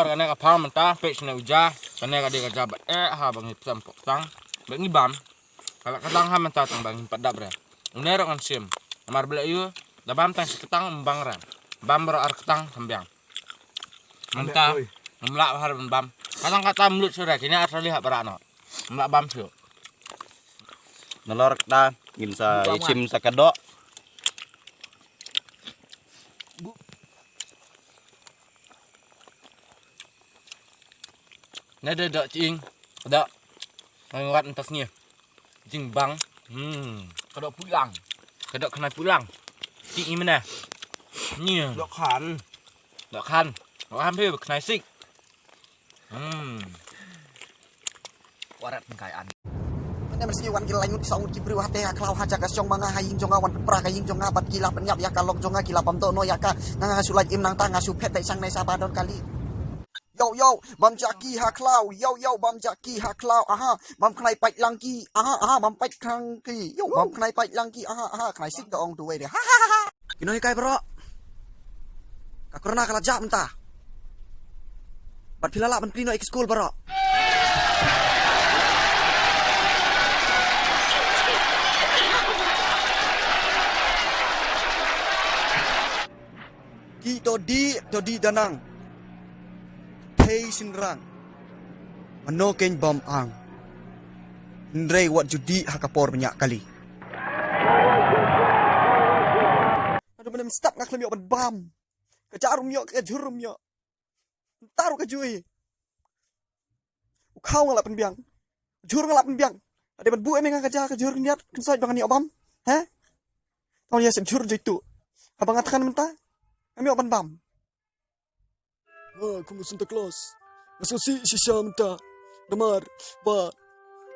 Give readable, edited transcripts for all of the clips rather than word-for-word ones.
Nelor kena kapal mentah pe sene ujah kena kade kerja bat ha bang hitam potang bang ibam kalau ketang ha mentah tang bang padap re uner kan sim amar bela yu dabam tang ketang mbang ran bam ro ar ketang sembiang mentah melak har bam kadang kata mulut sudah kini asal lihat berano melak bam su Nelor kita ngin sa icim sa kadok. Nada dak cing dak ngawat entasnya cing bang kadok pulang kadok kena pulang cing mana ni Dok kan. dak kan hampir kena sik warat pengkayaan Ane mesti wan kila langut saung kibri wate aklau haja ka syong manga haying jonga wan pra ka ying jonga bat kila penyap ya kalok jonga kila pamto no ya ka nganga sulaj im nang tanga supet tai sang nei sabadon kali yo bam jaki haklau yo bam jaki haklau aha bam knai pai langki aha bam pai krangki yo bam knai pai langki aha knai sik dong tu we de ha kinoi kai bro ka korna kala jak mentah bat pilala ban klino ik school bro Ki dodi danang Pei sinrang Manokeng bom ang Ndrei wat judi hakapor banyak kali Aduh benem stop ngak lem yok bam Kejarum yok kejurum yok Taruh kejui Kau ngalap penbiang Jur ngalap penbiang Ada berbu emang kerja kejur niat kensoi bangan yok bam Heh Tahu ya sejur jitu Abang ngatakan mentah kami open bam. Aku Santa Claus. Masuk si Shamta. Damar, ba.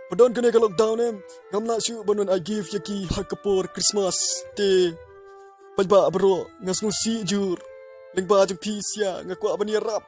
Padon kene ka lockdown em. Gamla syu banon I give yaki hakapor Christmas te. Pajba bro, ngasmu si jur. Leng ba jeng peace ya, ngaku abani rap.